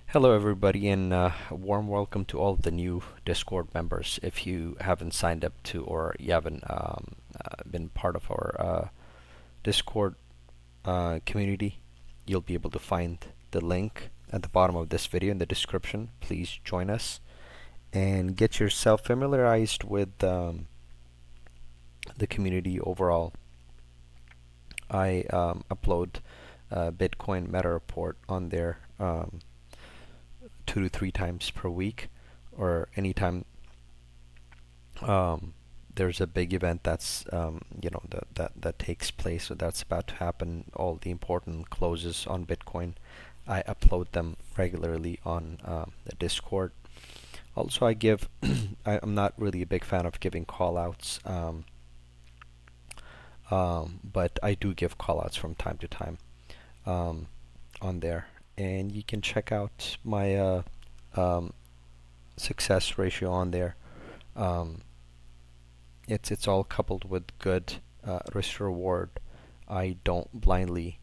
Hello, everybody, and a warm welcome to all of the new Discord members. If you haven't signed up to or you haven't been part of our Discord community, you'll be able to find the link at the bottom of this video in the description. Please join us and get yourself familiarized with the community overall. I upload Bitcoin meta report on there 2 to 3 times per week, or anytime there's a big event that's that takes place, or that's about to happen. All the important closes on Bitcoin, I upload them regularly on the Discord. Also, I give I'm not really a big fan of giving callouts, but I do give callouts from time to time on there, and you can check out my success ratio on there. Um, it's all coupled with good risk reward. I don't blindly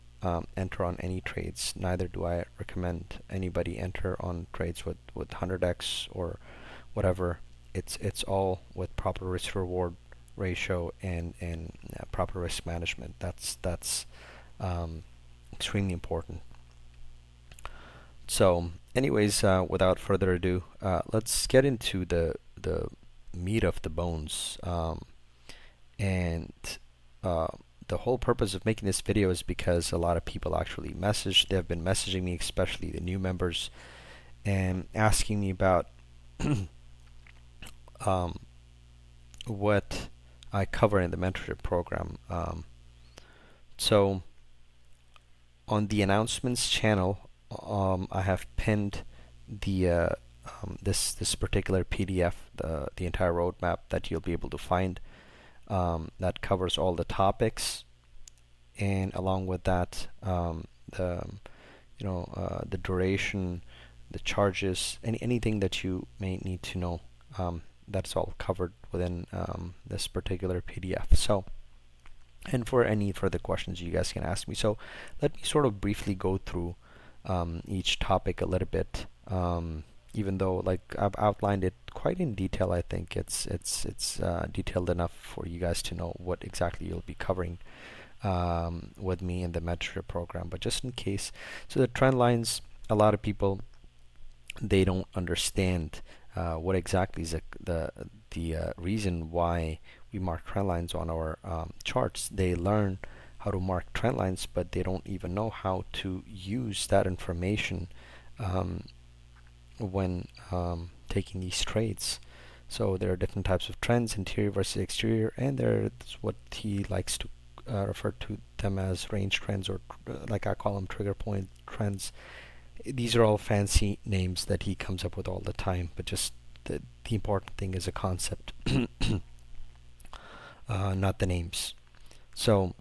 enter on any trades. Neither do I recommend anybody enter on trades with 100x or whatever. It's all with proper risk reward ratio and proper risk management. That's extremely important. So, anyways, without further ado, let's get into the meat of the bones. And uh, the whole purpose of making this video is because a lot of people actually message. They have been messaging me, especially the new members, and asking me about um, what I cover in the mentorship program. So on the announcements channel, I have pinned the this particular PDF, the entire roadmap that you'll be able to find, that covers all the topics, and along with that, the duration, the charges, anything that you may need to know. That's all covered within this particular PDF. So, and for any further questions, you guys can ask me. So, let me sort of briefly go through each topic a little bit. Even though, like, I've outlined it quite in detail, I think it's detailed enough for you guys to know what exactly you'll be covering with me in the mentorship program. But just in case, so the trend lines, a lot of people, they don't understand what exactly is the reason why we mark trend lines on our charts. They learn how to mark trend lines, but they don't even know how to use that information when taking these trades. So there are different types of trends, interior versus exterior, and there's what he likes to refer to them as range trends, or like I call them, trigger point trends. These are all fancy names that he comes up with all the time, but just the important thing is a concept, not the names. So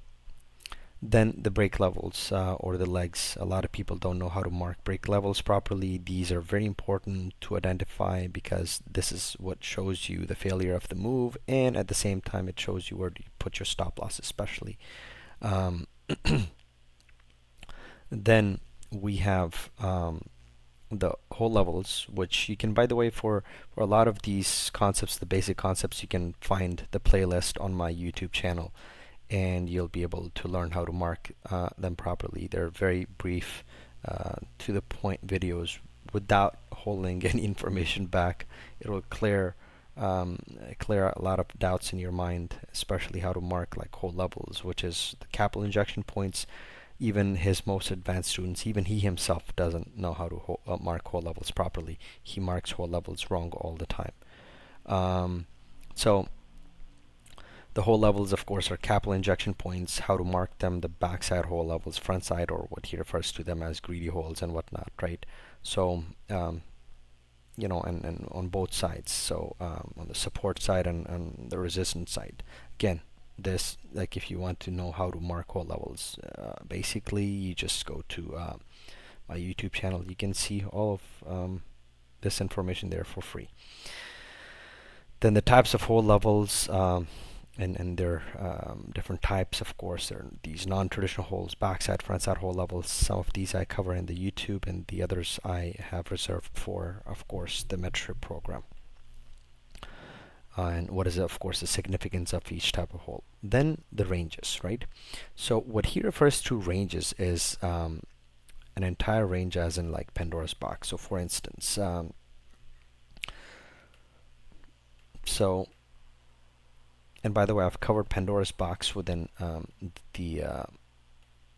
then the break levels, or the legs. A lot of people don't know how to mark break levels properly. These are very important to identify because this is what shows you the failure of the move, and at the same time it shows you where to put your stop loss, especially. Um, then we have the whole levels, which you can, by the way, for a lot of these concepts, the basic concepts, you can find the playlist on my YouTube channel, and you'll be able to learn how to mark them properly. They're very brief, to the point videos without holding any information back. It'll clear a lot of doubts in your mind, especially how to mark like whole levels, which is the capital injection points. Even his most advanced students, even he himself doesn't know how to mark whole levels properly. He marks whole levels wrong all the time. So the whole levels, of course, are capital injection points, how to mark them, the backside whole levels, front side, or what he refers to them as greedy holes and whatnot, right? So, and on both sides. So, on the support side and the resistance side. Again, this, like, if you want to know how to mark whole levels, basically, you just go to my YouTube channel. You can see all of this information there for free. Then the types of whole levels. and there are different types, of course. There are these non-traditional holes, backside, frontside hole levels. Some of these I cover in the YouTube, and the others I have reserved for, of course, the mentorship program. And what is, of course, the significance of each type of hole. Then the ranges, right? So what he refers to ranges is an entire range, as in like Pandora's box. So for instance, and by the way, I've covered Pandora's box within the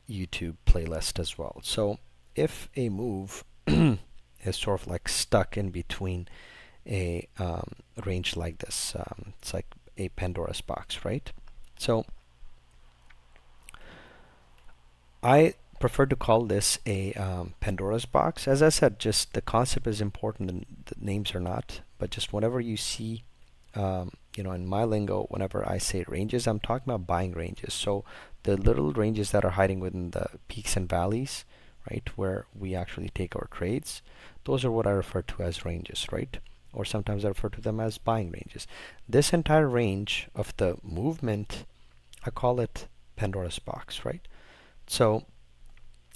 YouTube playlist as well. So if a move is sort of like stuck in between a range like this, it's like a Pandora's box, right? So I prefer to call this a Pandora's box. As I said, just the concept is important and the names are not, but just whenever you see in my lingo, whenever I say ranges, I'm talking about buying ranges. So the little ranges that are hiding within the peaks and valleys, right, where we actually take our trades, those are what I refer to as ranges, right? Or sometimes I refer to them as buying ranges. This entire range of the movement, I call it Pandora's box, right? So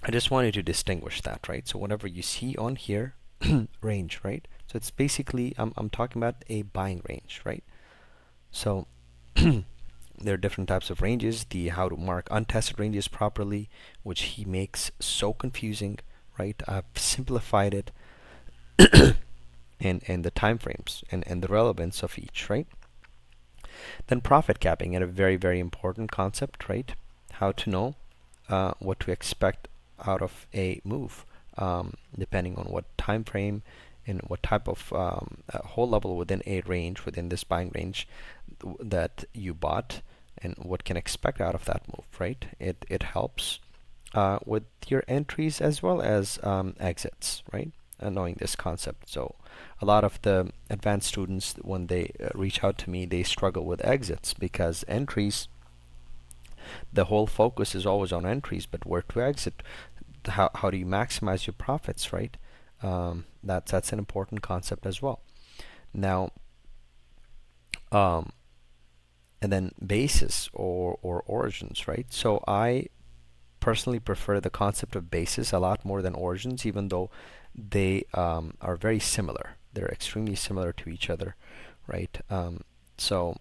I just wanted to distinguish that, right? So whenever you see on here range, right? So it's basically I'm talking about a buying range, right? So there are different types of ranges. The how to mark untested ranges properly, which he makes so confusing, right? I've simplified it and the time frames and the relevance of each, right? Then profit capping, and a very, very important concept, right? How to know what to expect out of a move, depending on what time frame and what type of whole level within a range, within this buying range that you bought, and what can expect out of that move, right? It helps with your entries as well as exits, right? Knowing this concept. So a lot of the advanced students, when they reach out to me, they struggle with exits because entries, the whole focus is always on entries, but where to exit, how do you maximize your profits, right? That's an important concept as well. Now, and then basis or origins, right? So I personally prefer the concept of basis a lot more than origins, even though they are very similar. They're extremely similar to each other, right? So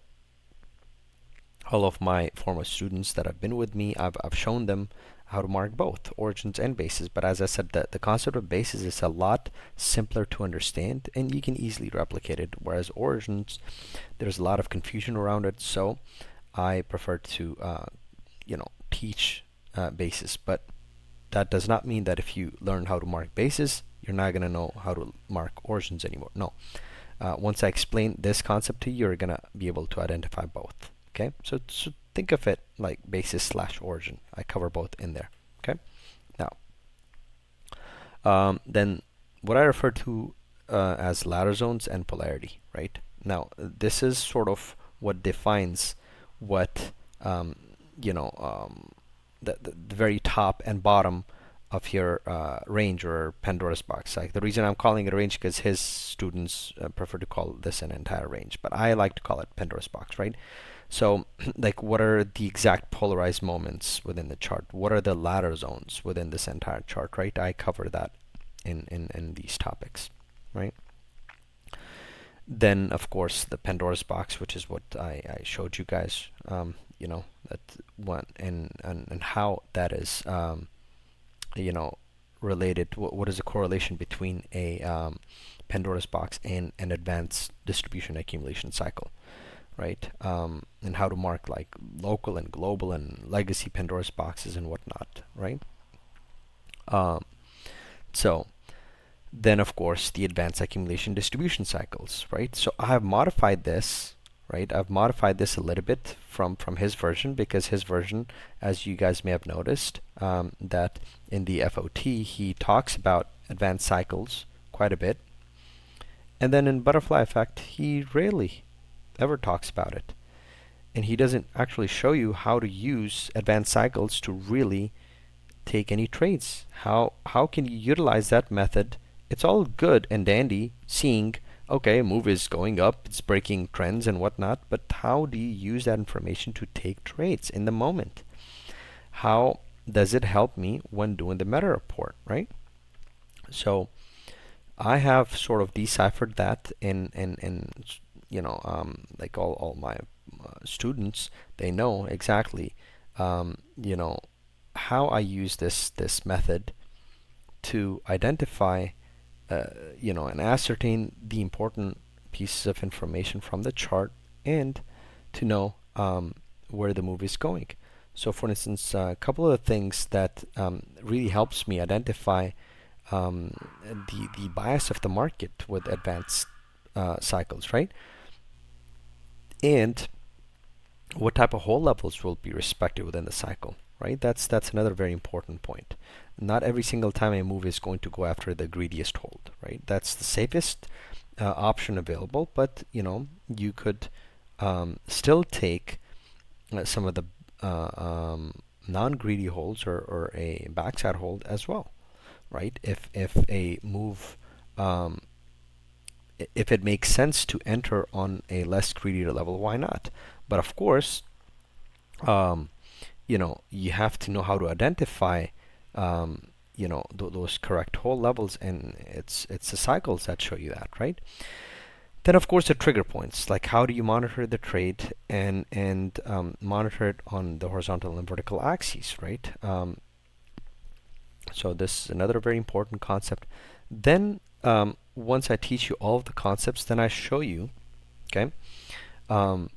all of my former students that have been with me, I've shown them how to mark both origins and bases. But as I said, the concept of bases is a lot simpler to understand and you can easily replicate it, whereas origins, there's a lot of confusion around it. So I prefer to teach bases, but that does not mean that if you learn how to mark bases, you're not going to know how to mark origins anymore. No. Once I explain this concept to you, you're going to be able to identify both. Okay, so think of it like basis slash origin. I cover both in there. Okay, now then what I refer to as ladder zones and polarity, right? Now this is sort of what defines what the very top and bottom of your range or Pandora's box. Like the reason I'm calling it a range because his students prefer to call this an entire range, but I like to call it Pandora's box, right? So like what are the exact polarized moments within the chart? What are the ladder zones within this entire chart, right? I cover that in these topics, right? Then of course the Pandora's box, which is what I showed you guys, that one and how that is related. What is the correlation between a Pandora's box and an advanced distribution accumulation cycle, right? And how to mark like local and global and legacy Pandora's boxes and whatnot, right? So then of course the advanced accumulation distribution cycles, right? So I have modified this, right? I've modified this a little bit from his version because his version, as you guys may have noticed, that in the FOT he talks about advanced cycles quite a bit, and then in butterfly effect he rarely ever talks about it, and he doesn't actually show you how to use advanced cycles to really take any trades. How can you utilize that method? It's all good and dandy seeing okay, move is going up, it's breaking trends and whatnot, but how do you use that information to take trades in the moment? How does it help me when doing the meta report, right? So I have sort of deciphered that in like all my students, they know exactly, you know, how I use this method to identify, and ascertain the important pieces of information from the chart and to know where the move is going. So, for instance, a couple of things that really helps me identify the bias of the market with advanced cycles, right? And what type of hold levels will be respected within the cycle, right? That's another very important point. Not every single time a move is going to go after the greediest hold, right? That's the safest option available, but you could still take some of the non-greedy holds or a backside hold as well, right? If a move if it makes sense to enter on a less greedy level, why not? But of course, um, you have to know how to identify, those correct hold levels, and it's the cycles that show you that, right? Then of course the trigger points, like how do you monitor the trade and monitor it on the horizontal and vertical axes, right? So this is another very important concept. Then once I teach you all of the concepts, then I show you, okay, um,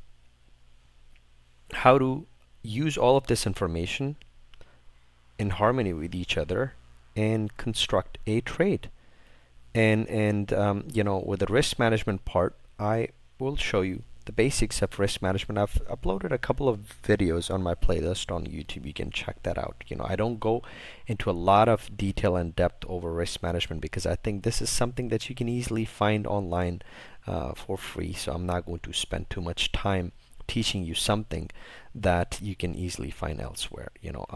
how to use all of this information in harmony with each other and construct a trade. And with the risk management part, I will show you the basics of risk management. I've uploaded a couple of videos on my playlist on YouTube. You can check that out. I don't go into a lot of detail and depth over risk management because I think this is something that you can easily find online for free. So I'm not going to spend too much time teaching you something that you can easily find elsewhere.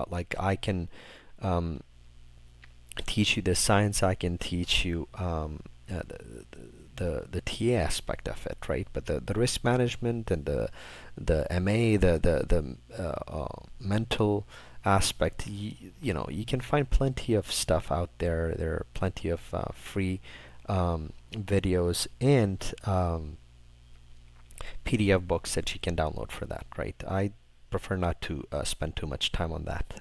Like I can teach you the science, I can teach you the TA aspect of it, right? But the risk management and the MA, the mental aspect, you can find plenty of stuff out there. There are plenty of free videos and PDF books that you can download for that, right? I prefer not to spend too much time on that.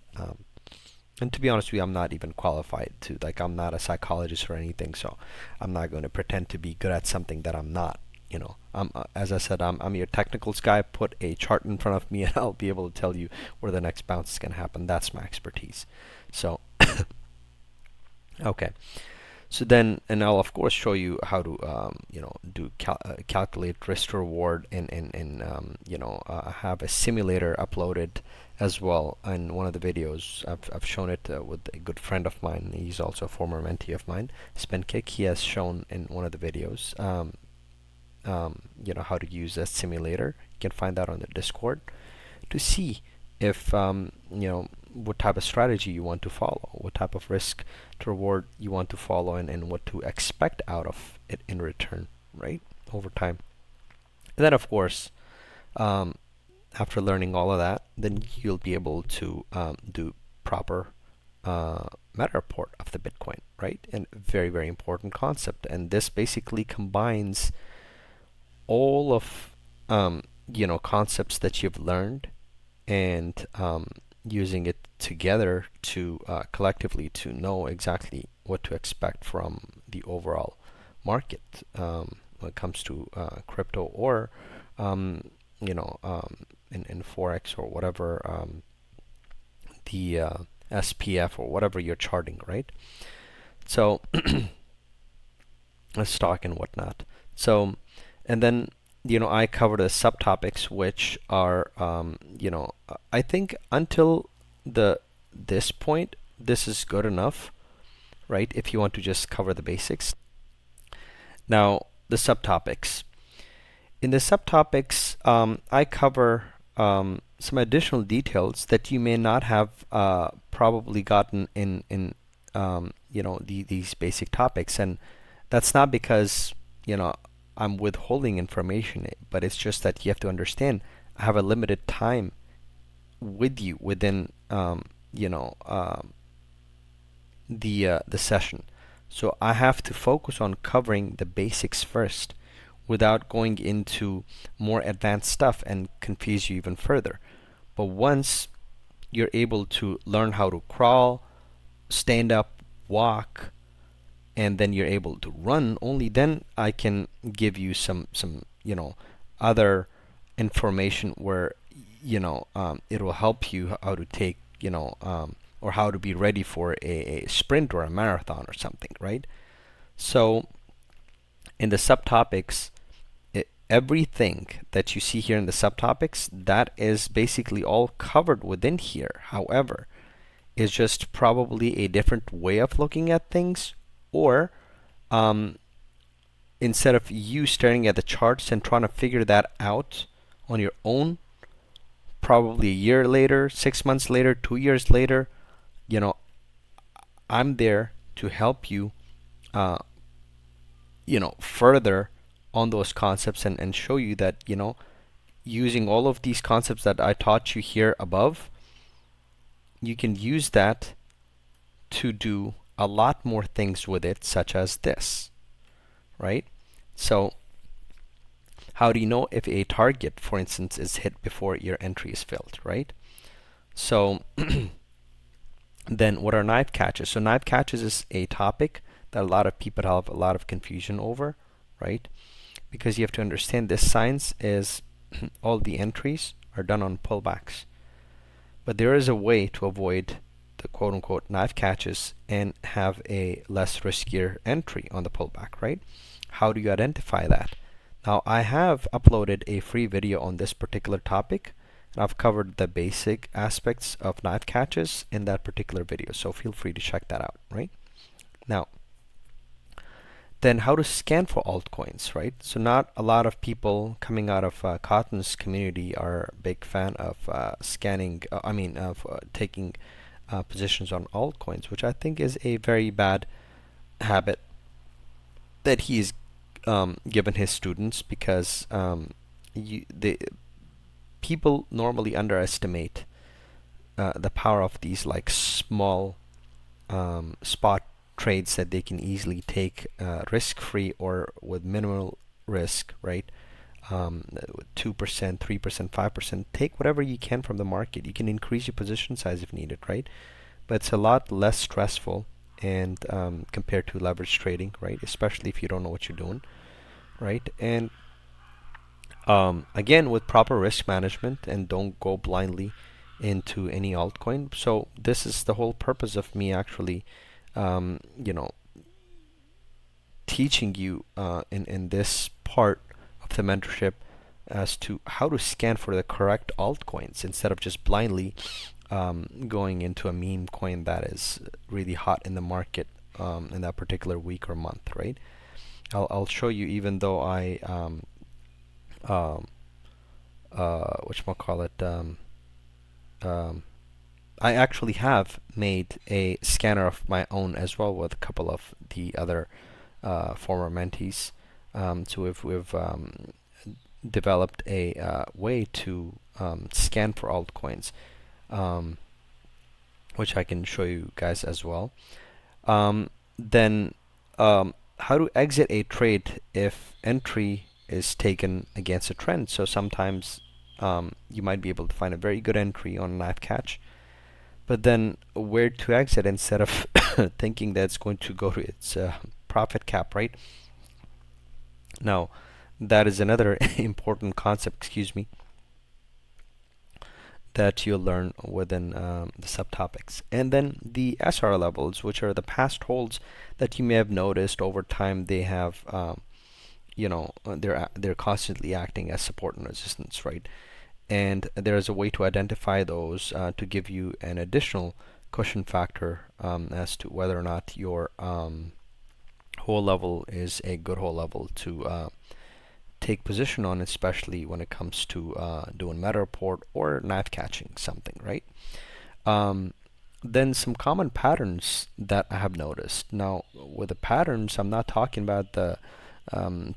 And to be honest with you, I'm not even qualified to, like, I'm not a psychologist or anything, so I'm not going to pretend to be good at something that I'm not. As I said, I'm your technicals guy. Put a chart in front of me, and I'll be able to tell you where the next bounce is going to happen. That's my expertise. So, okay. So then, and I'll of course show you how to, calculate risk to reward and have a simulator uploaded as well in one of the videos. I've shown it with a good friend of mine. He's also a former mentee of mine, SpinKick. He has shown in one of the videos, how to use a simulator. You can find that on the Discord to see if what type of strategy you want to follow, what type of risk to reward you want to follow, and what to expect out of it in return, right, over time. And then of course, after learning all of that, then you'll be able to do proper meta report of the Bitcoin, right? And very, very important concept. And this basically combines all of concepts that you've learned and using it together to collectively to know exactly what to expect from the overall market when it comes to crypto or in forex or whatever the SPF or whatever you're charting, right? So a stock and whatnot. So and then I cover the subtopics, which are I think until this point, this is good enough, right? If you want to just cover the basics. Now the subtopics. In the subtopics, I cover some additional details that you may not have probably gotten in these basic topics, and that's not because I'm withholding information, but it's just that you have to understand I have a limited time with you within you know the session. So I have to focus on covering the basics first without going into more advanced stuff and confuse you even further. But once you're able to learn how to crawl, stand up, walk, and then you're able to run, only then I can give you some other information where it will help you how to take or how to be ready for a sprint or a marathon or something, right? So in the subtopics, everything that you see here in the subtopics, that is basically all covered within here. However, it's just probably a different way of looking at things, or um, instead of you staring at the charts and trying to figure that out on your own, probably a year later, 6 months later, 2 years later, you know, I'm there to help you, uh, further on those concepts and show you that, using all of these concepts that I taught you here above, you can use that to do a lot more things with it, such as this, right? So how do you know if a target, for instance, is hit before your entry is filled, right? So then what are knife catches? So knife catches is a topic that a lot of people have a lot of confusion over, right? Because you have to understand this science is all the entries are done on pullbacks. But there is a way to avoid the quote-unquote knife catches and have a less riskier entry on the pullback, right? How do you identify that? Now, I have uploaded a free video on this particular topic, and I've covered the basic aspects of knife catches in that particular video, so feel free to check that out, right? Now, then how to scan for altcoins, right? So not a lot of people coming out of Cotton's community are a big fan of scanning, taking positions on altcoins, which I think is a very bad habit that he's given his students, because the people normally underestimate the power of these like small spot trades that they can easily take risk-free or with minimal risk, right? 2%, 3%, 5%. Take whatever you can from the market. You can increase your position size if needed, right? But it's a lot less stressful and compared to leverage trading, right? Especially if you don't know what you're doing, right? And again, with proper risk management, and don't go blindly into any altcoin. So this is the whole purpose of me actually teaching you in this part of the mentorship as to how to scan for the correct altcoins instead of just blindly going into a meme coin that is really hot in the market in that particular week or month, right? I'll show you, even though I whatchamacallit, I actually have made a scanner of my own as well with a couple of the other former mentees. So we've developed a way to scan for altcoins, which I can show you guys as well. Then how to exit a trade if entry is taken against a trend. So sometimes you might be able to find a very good entry on a knife catch, but then where to exit instead of thinking that it's going to go to its profit cap, right? Now, that is another important concept, excuse me, that you'll learn within the subtopics. And then the SR levels, which are the past holds that you may have noticed over time. They have, they're constantly acting as support and resistance, right? And there's a way to identify those to give you an additional cushion factor as to whether or not your whole level is a good whole level to take position on, especially when it comes to doing meta report or knife catching something, right? Then some common patterns that I have noticed. Now, with the patterns, I'm not talking about the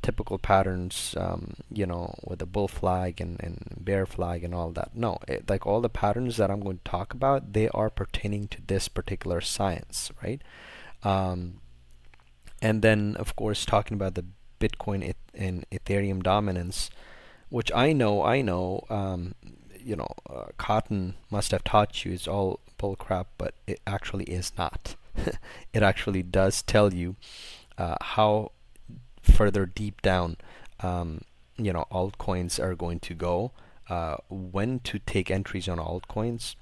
typical patterns, with the bull flag and bear flag and all that. No, like all the patterns that I'm going to talk about, they are pertaining to this particular science, right? Um, and then, of course, talking about the Bitcoin and Ethereum dominance, which Cotton must have taught you is all bullcrap, but it actually is not. It actually does tell you how further deep down, altcoins are going to go, when to take entries on altcoins,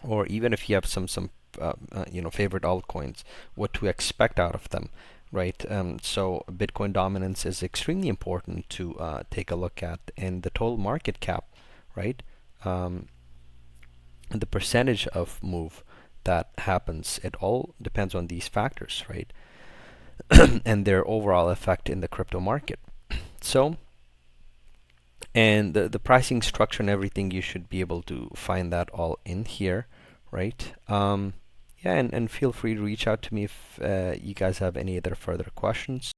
or even if you have some favorite altcoins, what to expect out of them, right? So Bitcoin dominance is extremely important to take a look at, and the total market cap, right? Um, the percentage of move that happens, it all depends on these factors, right? And their overall effect in the crypto market. So, and the pricing structure and everything, you should be able to find that all in here, right? Yeah, and feel free to reach out to me if you guys have any other further questions.